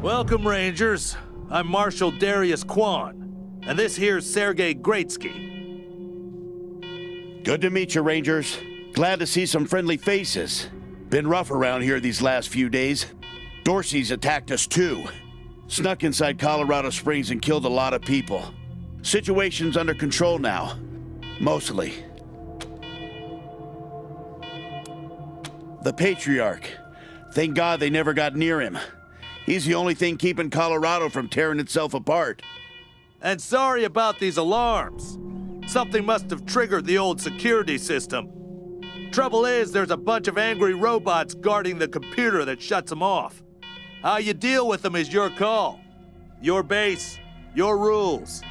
Welcome, Rangers. I'm Marshal Darius Kwan, and this here's Sergei Greatsky. Good to meet you, Rangers. Glad to see some friendly faces. Been rough around here these last few days. Dorsey's attacked us too. Snuck inside Colorado Springs and killed a lot of people. Situation's under control now. Mostly. The Patriarch. Thank God they never got near him. He's the only thing keeping Colorado from tearing itself apart. And sorry about these alarms. Something must have triggered the old security system. Trouble is, there's a bunch of angry robots guarding the computer that shuts them off. How you deal with them is your call. Your base, your rules.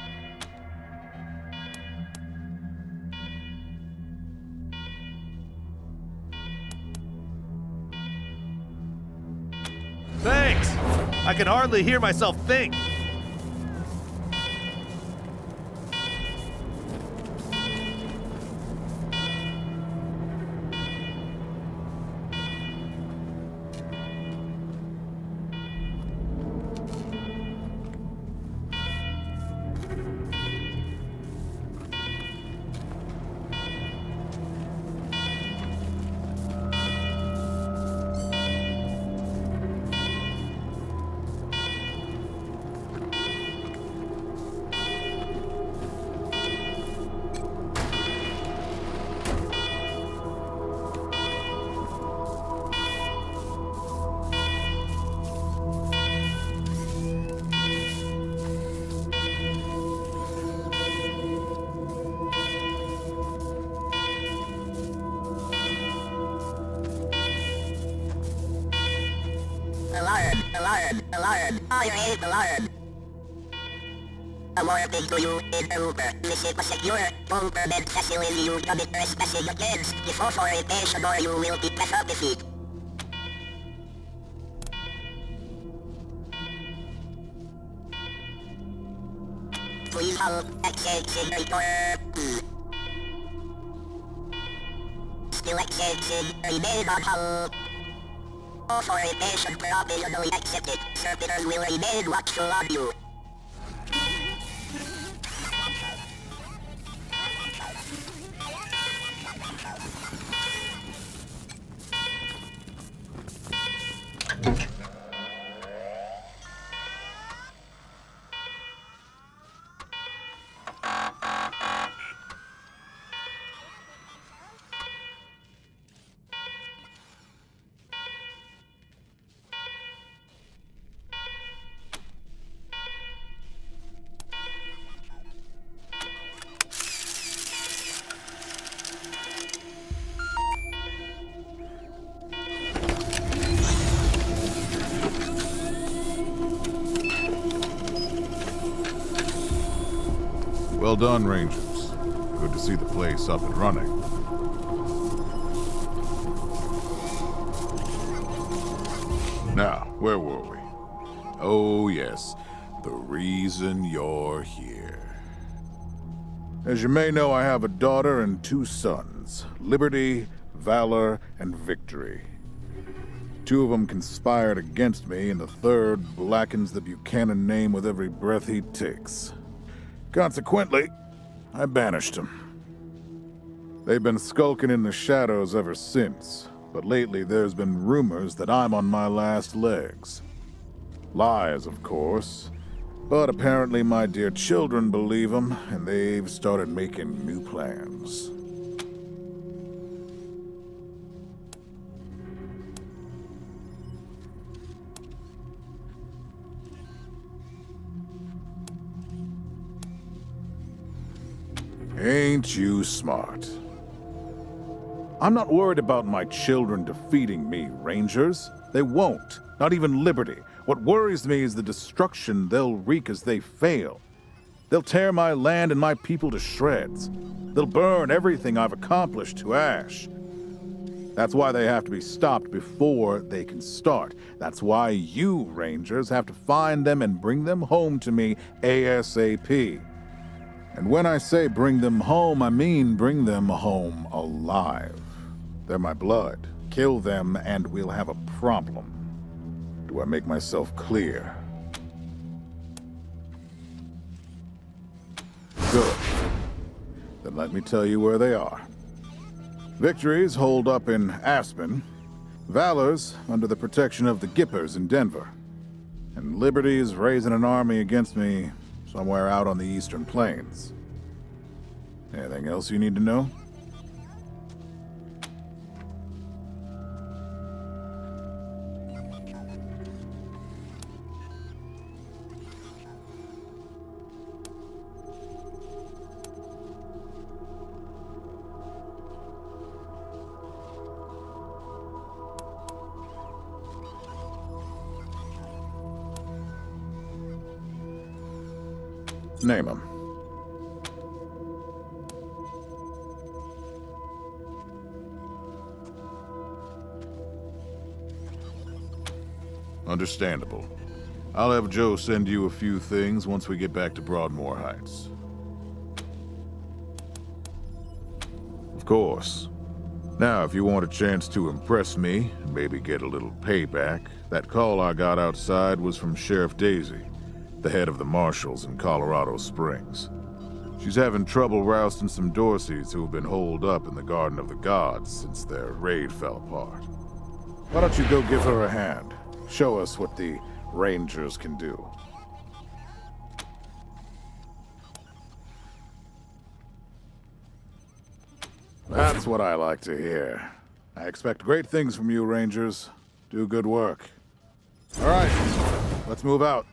Thanks. I can hardly hear myself think. Alarm, I hate alarm. A warning to you in Uber. This is a secure government facility. You commit trespassing against the authorization or you will be defeated. Please hold accessing report. Still accessing, remain on hold. Authorization provisionally accepted. Servitors will remain watchful of you. Well done, Rangers. Good to see the place up and running. Now, where were we? Oh, yes. The reason you're here. As you may know, I have a daughter and 2 sons. Liberty, Valor, and Victory. 2 of them conspired against me, and the 3rd blackens the Buchanan name with every breath he takes. Consequently, I banished him. They've been skulking in the shadows ever since, but lately there's been rumors that I'm on my last legs. Lies, of course, but apparently my dear children believe them, and they've started making new plans. Ain't you smart? I'm not worried about my children defeating me, Rangers. They won't. Not even Liberty. What worries me is the destruction they'll wreak as they fail. They'll tear my land and my people to shreds. They'll burn everything I've accomplished to ash. That's why they have to be stopped before they can start. That's why you, Rangers, have to find them and bring them home to me ASAP. And when I say bring them home, I mean bring them home alive. They're my blood. Kill them and we'll have a problem. Do I make myself clear? Good. Then let me tell you where they are. Victory's holed up in Aspen. Valor's under the protection of the Gippers in Denver. And Liberty's raising an army against me somewhere out on the Eastern Plains. Anything else you need to know? Name them. Understandable. I'll have Joe send you a few things once we get back to Broadmoor Heights. Of course. Now, if you want a chance to impress me, and maybe get a little payback, that call I got outside was from Sheriff Daisy, the head of the Marshals in Colorado Springs. She's having trouble rousting some Dorseys who have been holed up in the Garden of the Gods since their raid fell apart. Why don't you go give her a hand? Show us what the Rangers can do. That's what I like to hear. I expect great things from you, Rangers. Do good work. All right, let's move out.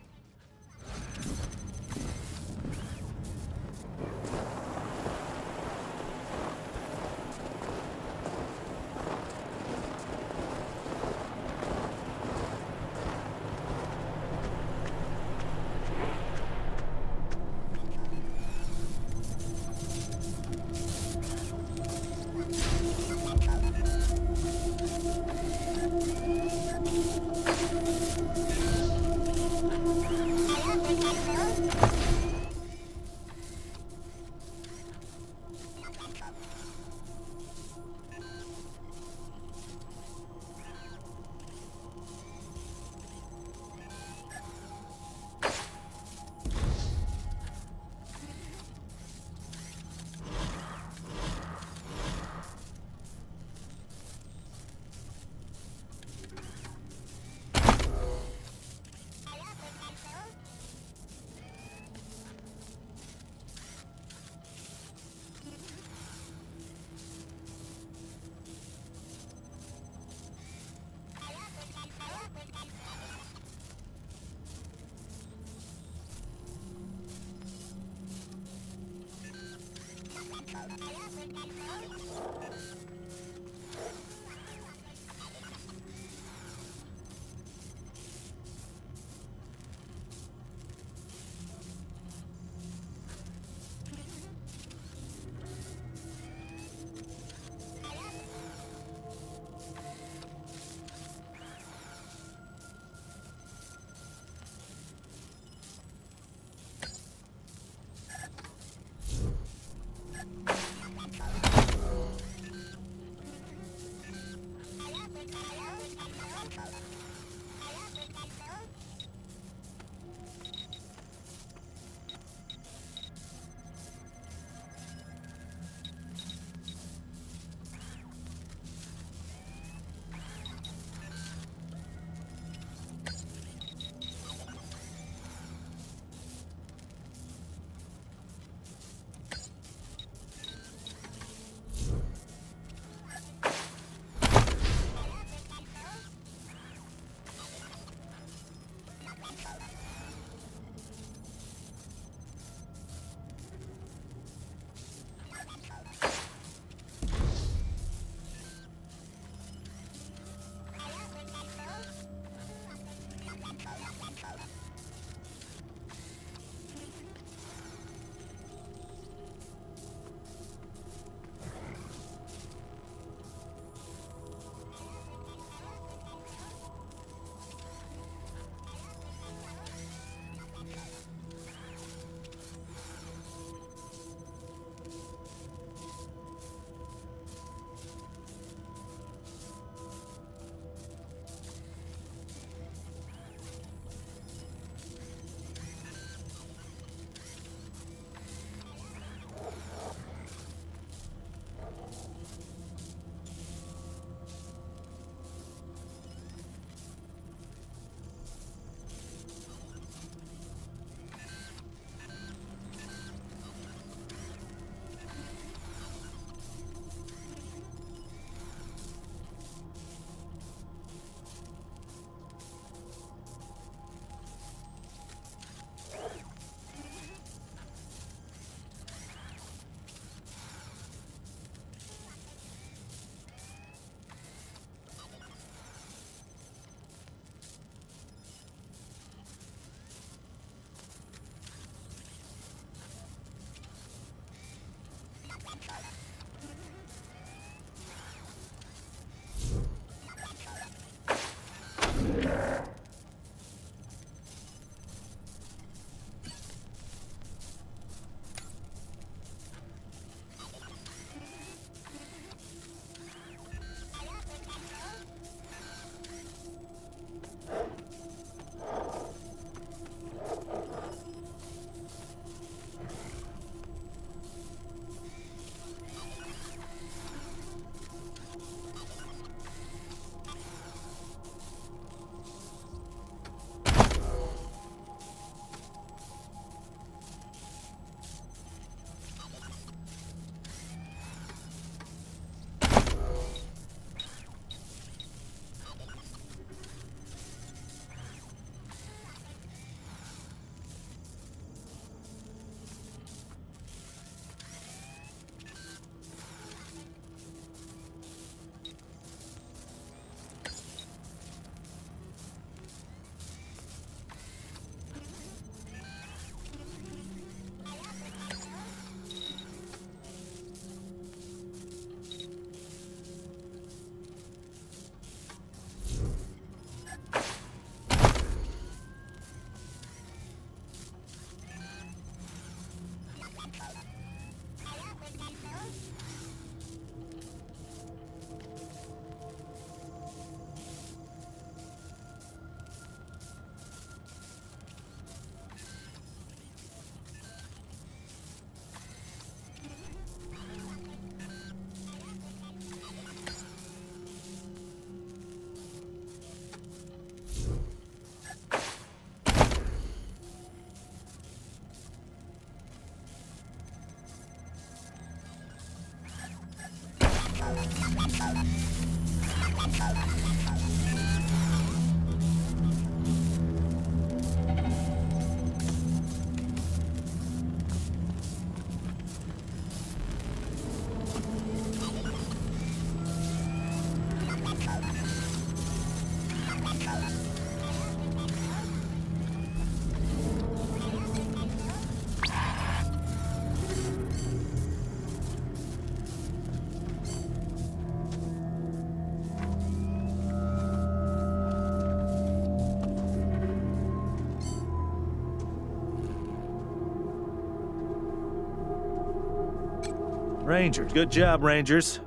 Rangers. Good job, Rangers.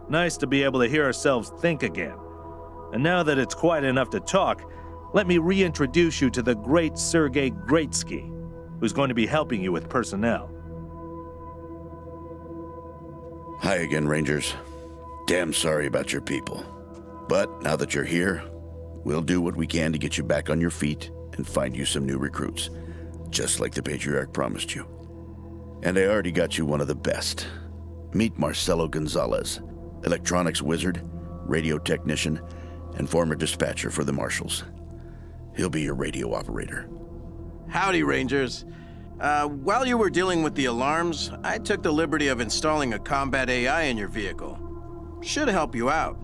Nice to be able to hear ourselves think again. And now that it's quiet enough to talk, let me reintroduce you to the great Sergei Greatsky, who's going to be helping you with personnel. Hi again, Rangers. Damn sorry about your people. But now that you're here, we'll do what we can to get you back on your feet and find you some new recruits, just like the Patriarch promised you. And I already got you one of the best. Meet Marcelo Gonzalez, electronics wizard, radio technician, and former dispatcher for the Marshals. He'll be your radio operator. Howdy, Rangers. While you were dealing with the alarms, I took the liberty of installing a combat AI in your vehicle. Should help you out.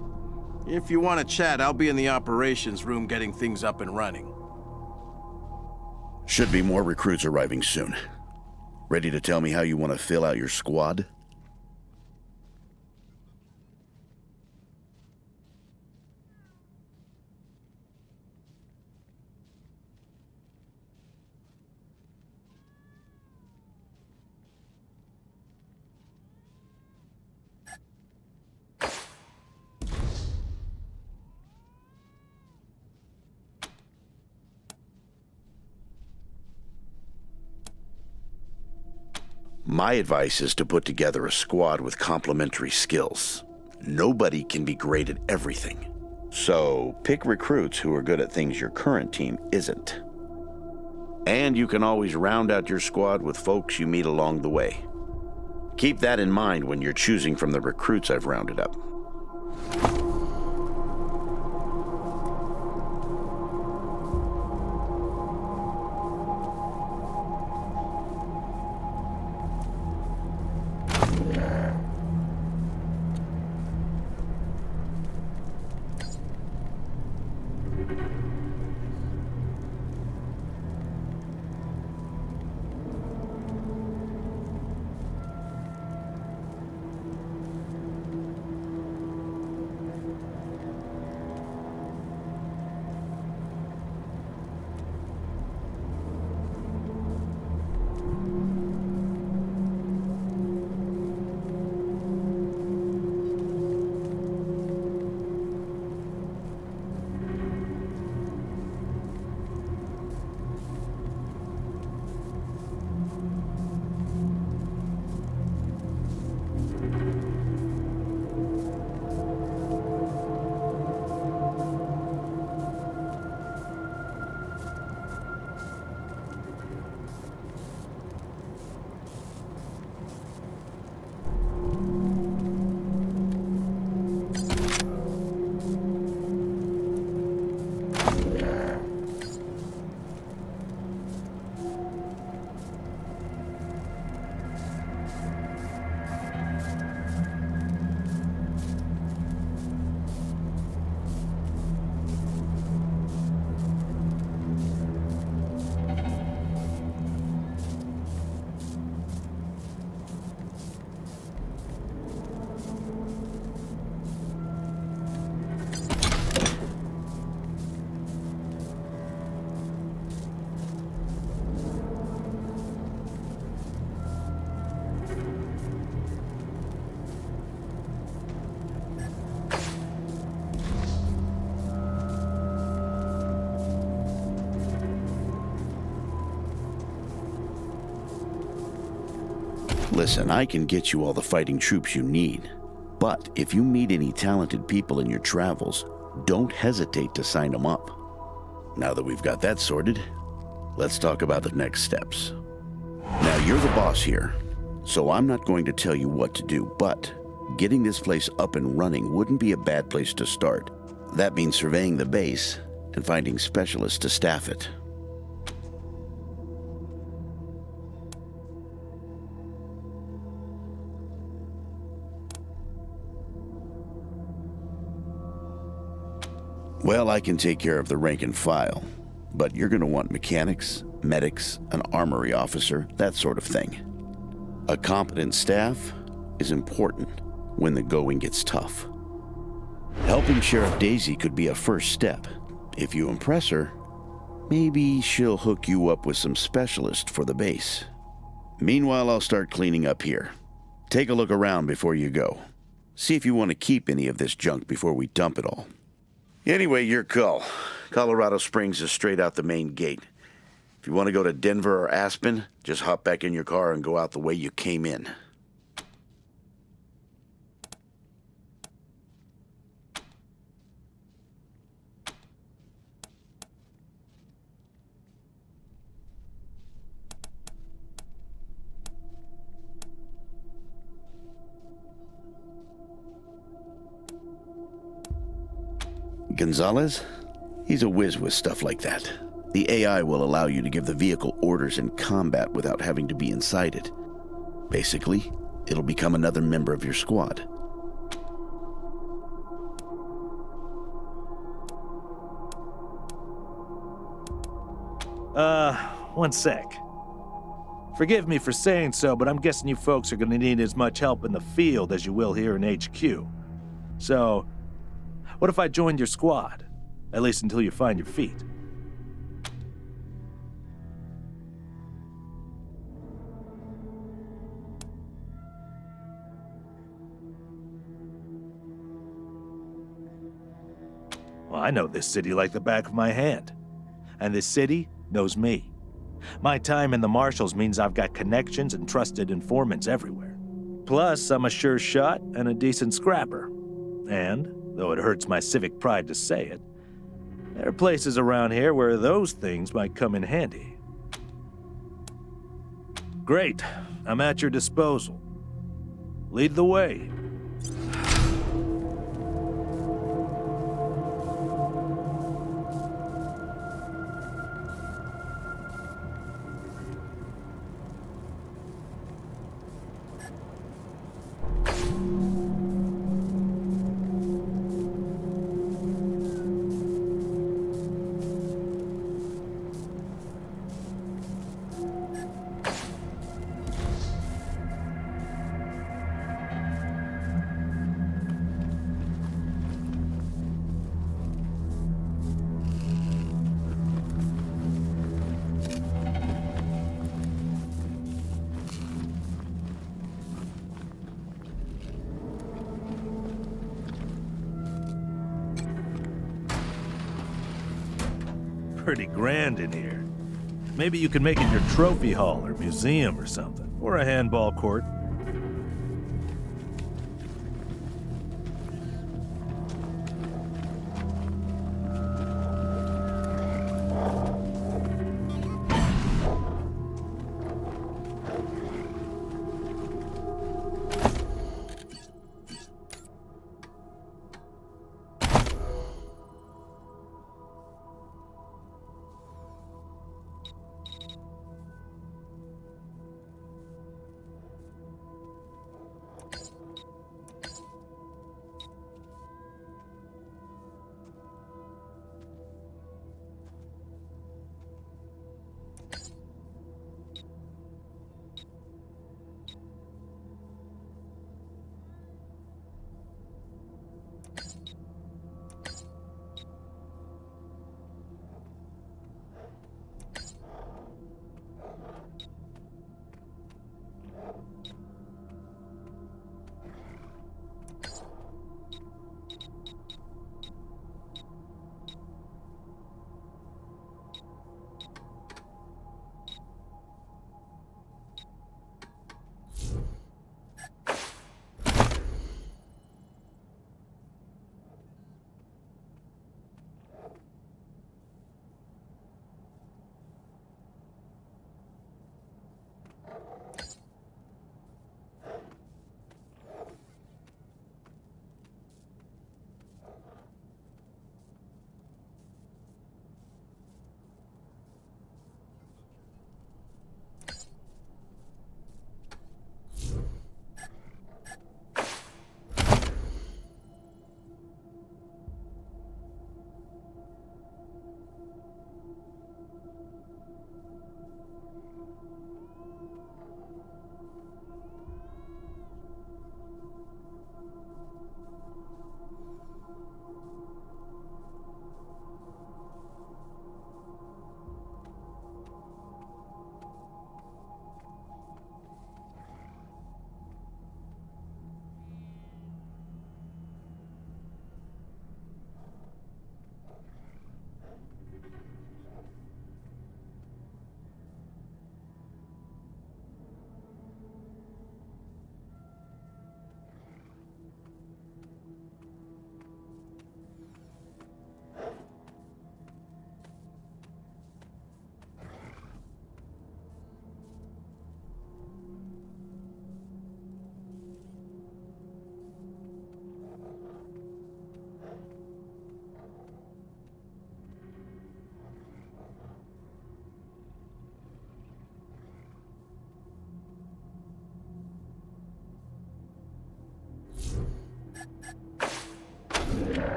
If you want to chat, I'll be in the operations room getting things up and running. Should be more recruits arriving soon. Ready to tell me how you want to fill out your squad? My advice is to put together a squad with complementary skills. Nobody can be great at everything. So pick recruits who are good at things your current team isn't. And you can always round out your squad with folks you meet along the way. Keep that in mind when you're choosing from the recruits I've rounded up. Listen, I can get you all the fighting troops you need, but if you meet any talented people in your travels, don't hesitate to sign them up. Now that we've got that sorted, let's talk about the next steps. Now, you're the boss here, so I'm not going to tell you what to do, but getting this place up and running wouldn't be a bad place to start. That means surveying the base and finding specialists to staff it. Well, I can take care of the rank and file, but you're going to want mechanics, medics, an armory officer, that sort of thing. A competent staff is important when the going gets tough. Helping Sheriff Daisy could be a first step. If you impress her, maybe she'll hook you up with some specialists for the base. Meanwhile, I'll start cleaning up here. Take a look around before you go. See if you want to keep any of this junk before we dump it all. Anyway, your call. Colorado Springs is straight out the main gate. If you want to go to Denver or Aspen, just hop back in your car and go out the way you came in. Gonzalez? He's a whiz with stuff like that. The AI will allow you to give the vehicle orders in combat without having to be inside it. Basically, it'll become another member of your squad. One sec. Forgive me for saying so, but I'm guessing you folks are gonna need as much help in the field as you will here in HQ. So, what if I joined your squad? At least until you find your feet. Well, I know this city like the back of my hand. And this city knows me. My time in the Marshals means I've got connections and trusted informants everywhere. Plus, I'm a sure shot and a decent scrapper. And, though it hurts my civic pride to say it, there are places around here where those things might come in handy. Great. I'm at your disposal. Lead the way. Pretty grand in here. Maybe you could make it your trophy hall or museum or something, or a handball court.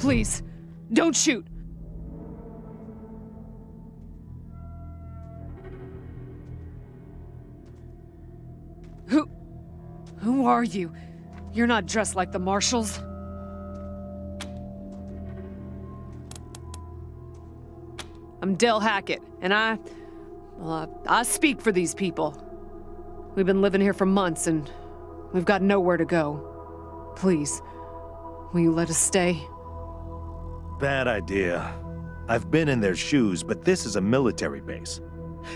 Please, don't shoot. Who are you? You're not dressed like the marshals. I'm Del Hackett, and I speak for these people. We've been living here for months, and we've got nowhere to go. Please, will you let us stay? Bad idea. I've been in their shoes, but this is a military base.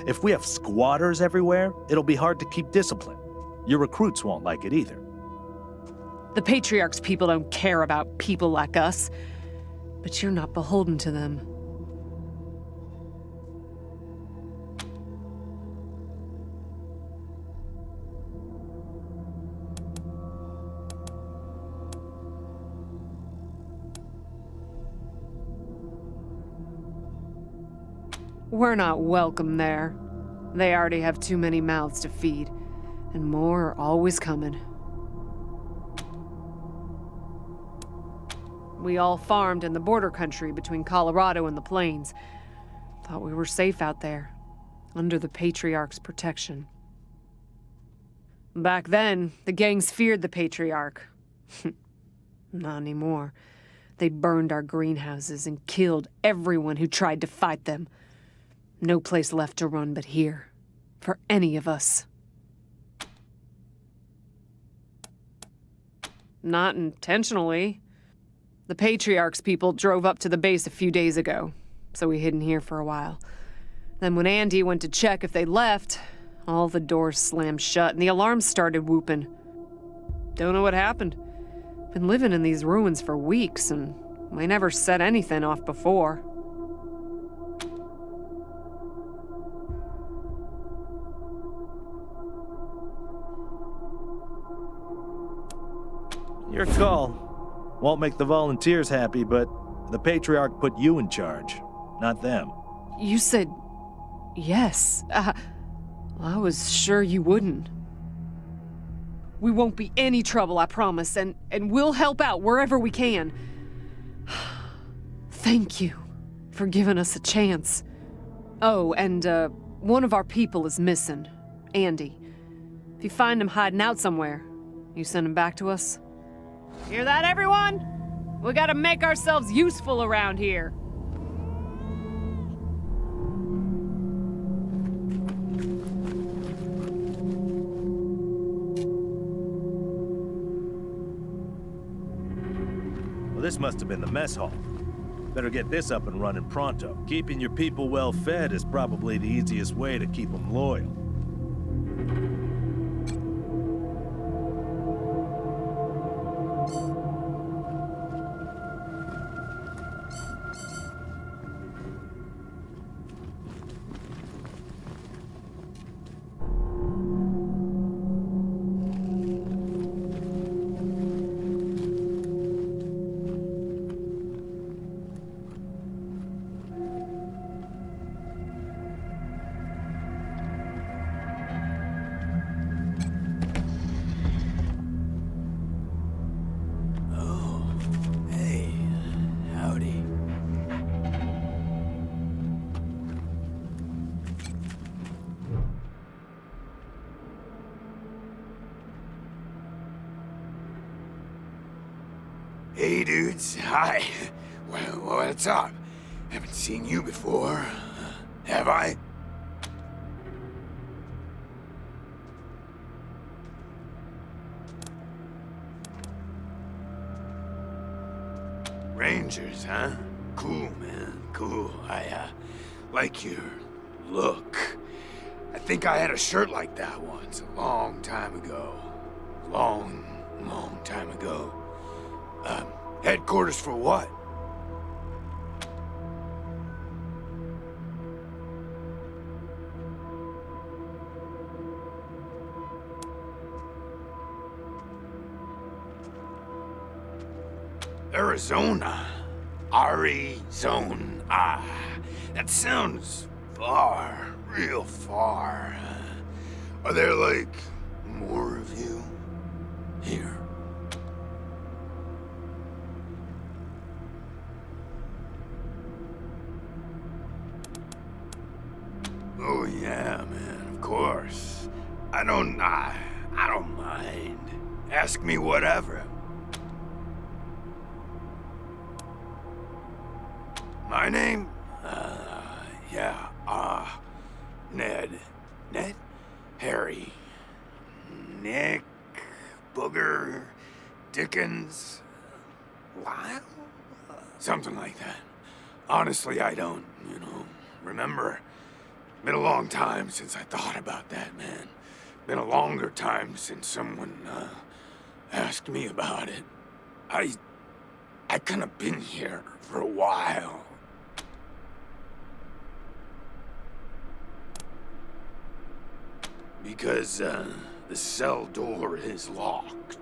If we have squatters everywhere, it'll be hard to keep discipline. Your recruits won't like it either. The Patriarch's people don't care about people like us, but you're not beholden to them. We're not welcome there. They already have too many mouths to feed, and more are always coming. We all farmed in the border country between Colorado and the plains. Thought we were safe out there, under the Patriarch's protection. Back then, the gangs feared the Patriarch. Not anymore. They burned our greenhouses and killed everyone who tried to fight them. No place left to run but here, for any of us. Not intentionally. The Patriarch's people drove up to the base a few days ago, so we hid in here for a while. Then when Andy went to check if they left, all the doors slammed shut and the alarms started whooping. Don't know what happened. Been living in these ruins for weeks, and we never set anything off before. Your call. Won't make the volunteers happy, but the Patriarch put you in charge, not them. You said yes. I was sure you wouldn't. We won't be any trouble, I promise, and we'll help out wherever we can. Thank you for giving us a chance. Oh, and one of our people is missing, Andy. If you find him hiding out somewhere, you send him back to us? Hear that, everyone? We gotta make ourselves useful around here. Well, this must have been the mess hall. Better get this up and running pronto. Keeping your people well fed is probably the easiest way to keep them loyal. Hey, dudes. Hi. Well, what's up? Haven't seen you before. Have I? Rangers, huh? Cool, man. Cool. I like your look. I think I had a shirt like that once, a long time ago. Long time ago. Headquarters for what? Arizona. Arizona. That sounds far, real far. Are there, like, more of you here? course. I don't mind. Ask me whatever. My name? Ned. Ned? Harry. Nick. Booger. Dickens. Lyle? Something like that. Honestly, I don't, remember. Been a long time since I thought about that, man. Been a longer time since someone, asked me about it. I kinda been here for a while. Because, the cell door is locked.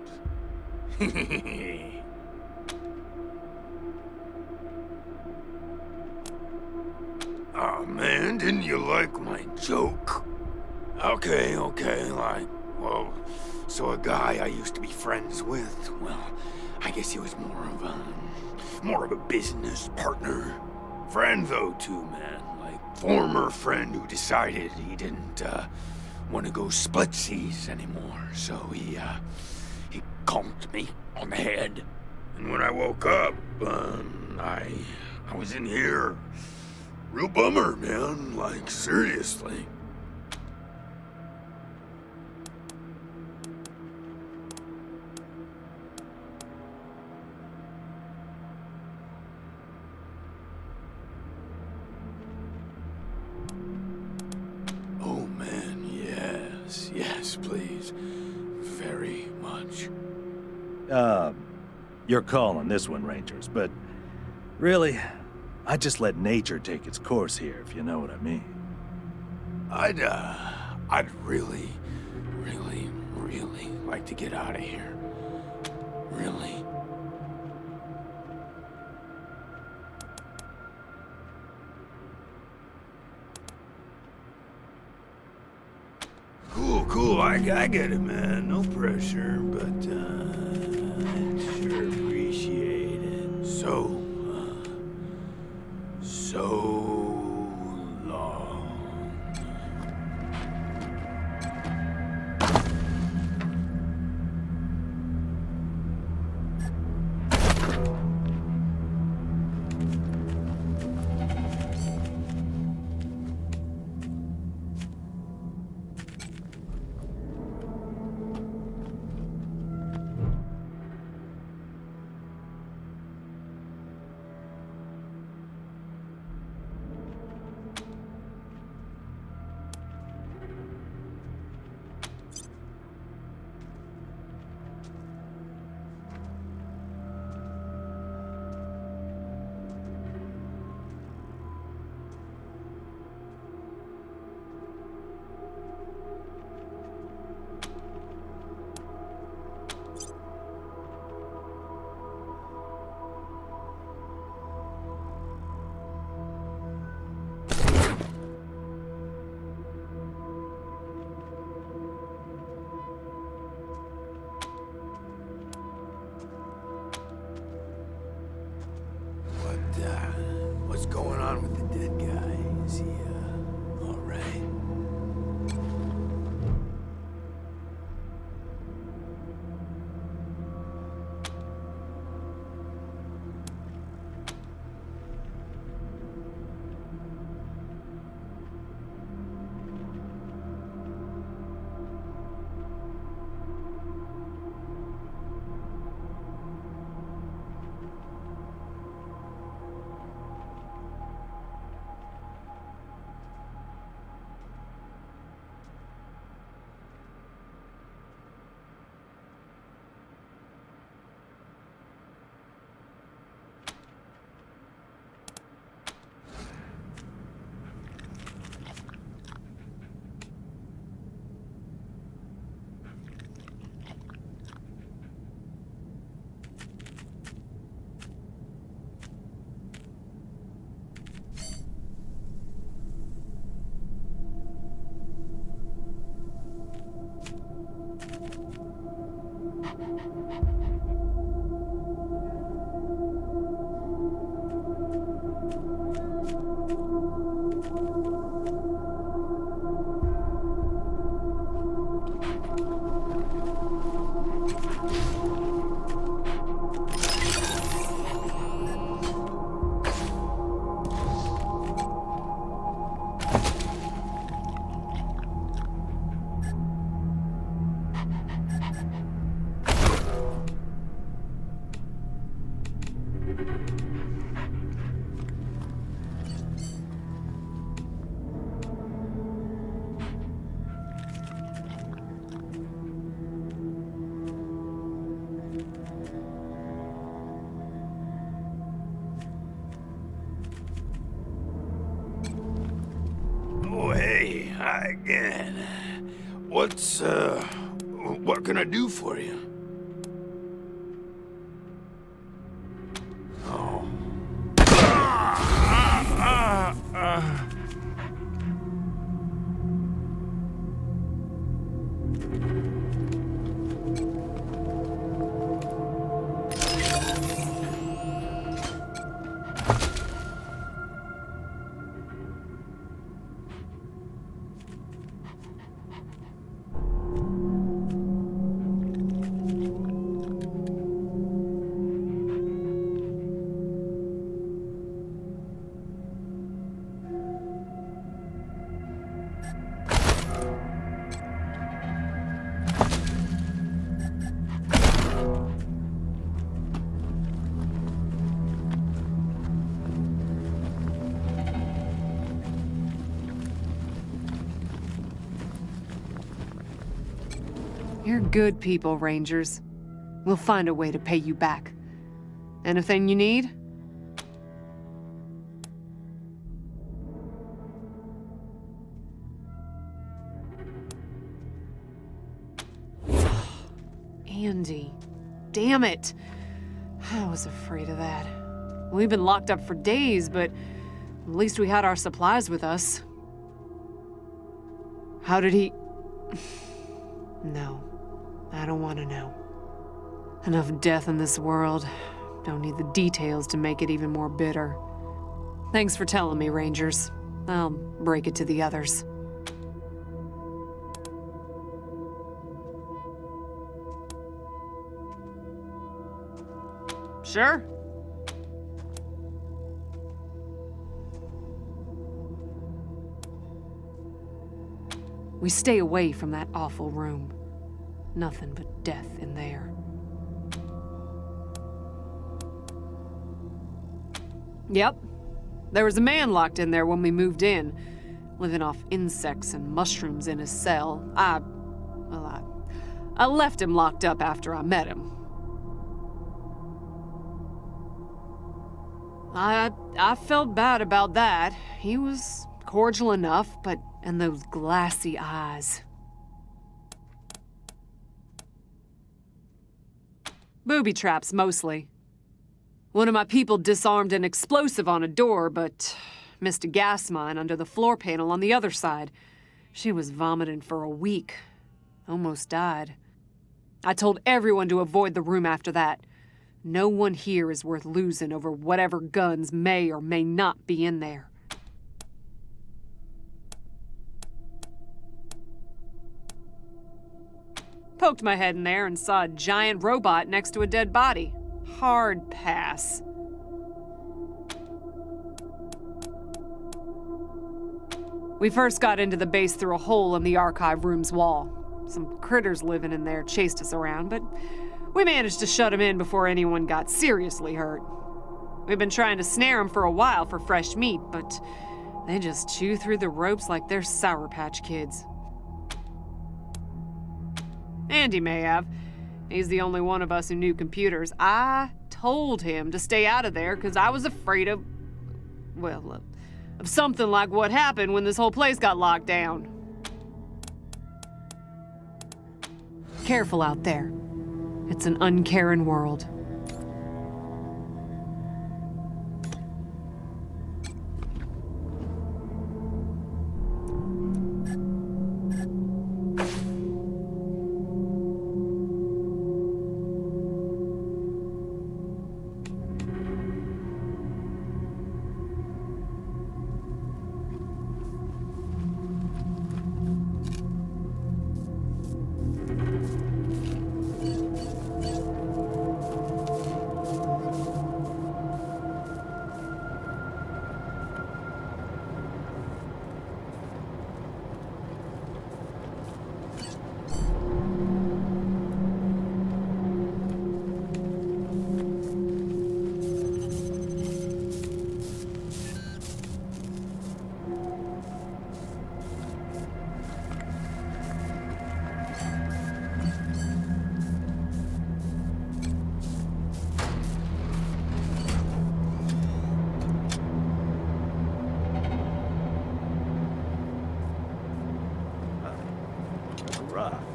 Aw, man, didn't you like my joke? Okay, so a guy I used to be friends with, I guess he was more of a business partner. Friend, though, too, man. Like, former friend who decided he didn't, want to go splitsies anymore, so he conked me on the head. And when I woke up, I was in here. Real bummer, man. Like, seriously. Oh, man, yes. Yes, please. Very much. You're calling this one, Rangers, but really, I just let nature take its course here, if you know what I mean. I'd really, really, really like to get out of here. Really. Cool, I get it, man. No pressure, but, I'd sure appreciate it. So long. What's going on with the dead guy? Is he, all right? Oh, hey, hi again. What can I do for you? Oh. You're good people, Rangers. We'll find a way to pay you back. Anything you need? Andy. Damn it. I was afraid of that. We've been locked up for days, but at least we had our supplies with us. How did he... No. I don't want to know. Enough death in this world. Don't need the details to make it even more bitter. Thanks for telling me, Rangers. I'll break it to the others. Sure. We stay away from that awful room. Nothing but death in there. Yep. There was a man locked in there when we moved in, living off insects and mushrooms in his cell. I left him locked up after I met him. I felt bad about that. He was cordial enough, but... And those glassy eyes. Booby traps, mostly. One of my people disarmed an explosive on a door, but missed a gas mine under the floor panel on the other side. She was vomiting for a week. Almost died. I told everyone to avoid the room after that. No one here is worth losing over whatever guns may or may not be in there. Poked my head in there and saw a giant robot next to a dead body. Hard pass. We first got into the base through a hole in the archive room's wall. Some critters living in there chased us around, but we managed to shut them in before anyone got seriously hurt. We've been trying to snare them for a while for fresh meat, but they just chew through the ropes like they're Sour Patch Kids. Andy may have. He's the only one of us who knew computers. I told him to stay out of there because I was afraid of, of something like what happened when this whole place got locked down. Careful out there. It's an uncaring world.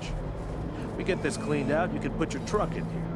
storage. We get this cleaned out, you can put your truck in here.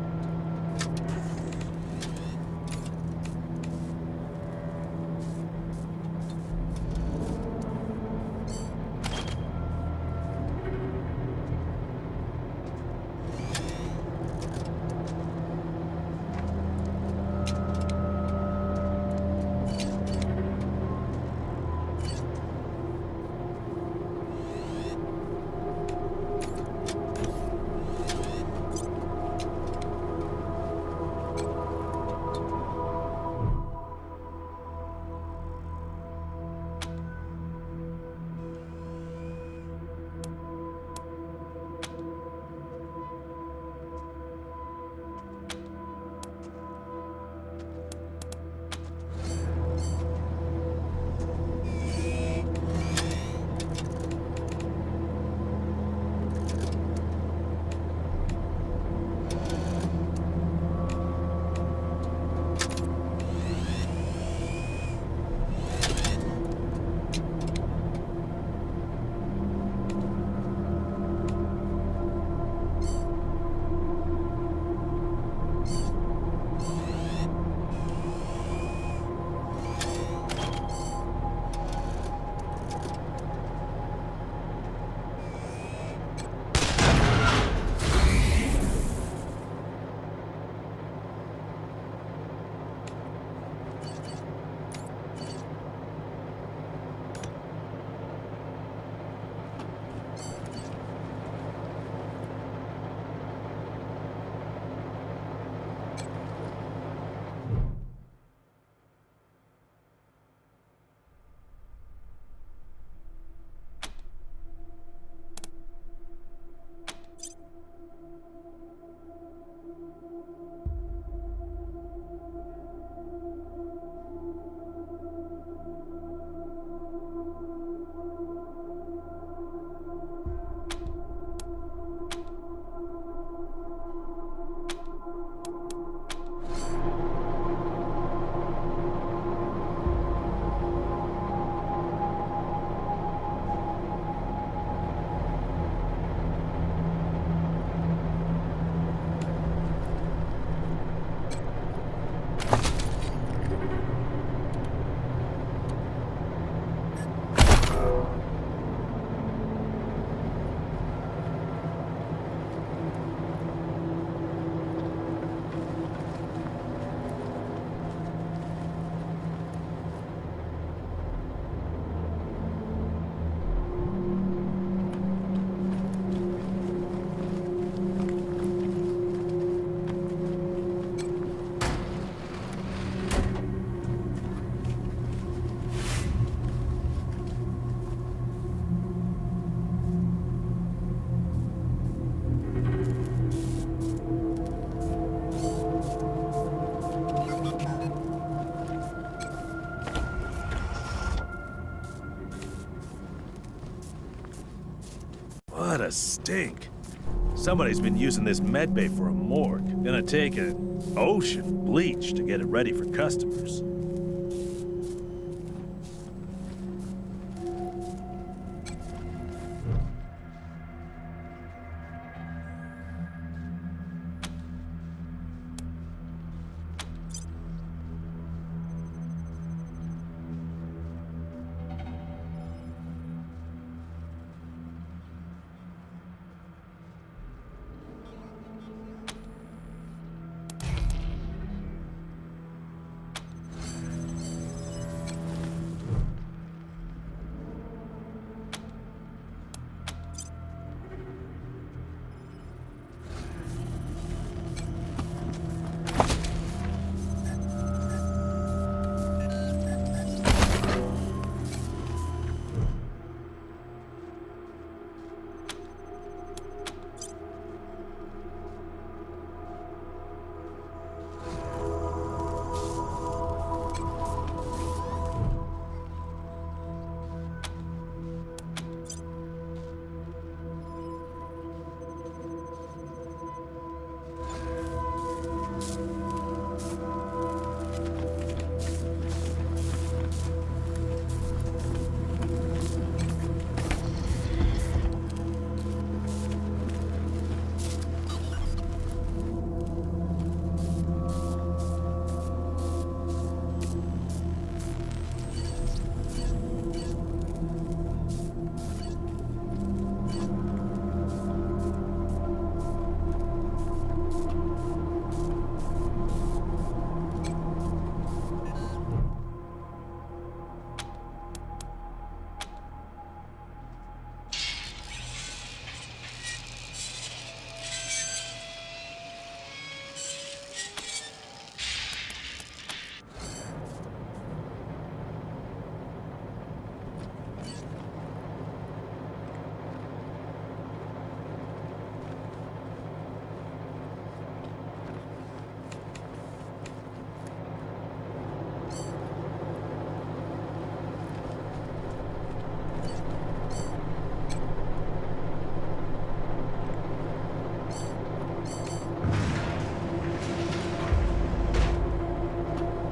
What a stink. Somebody's been using this medbay for a morgue. Gonna take an ocean bleach to get it ready for customers.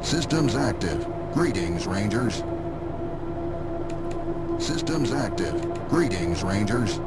Systems active. Greetings, Rangers. Systems active. Greetings, Rangers.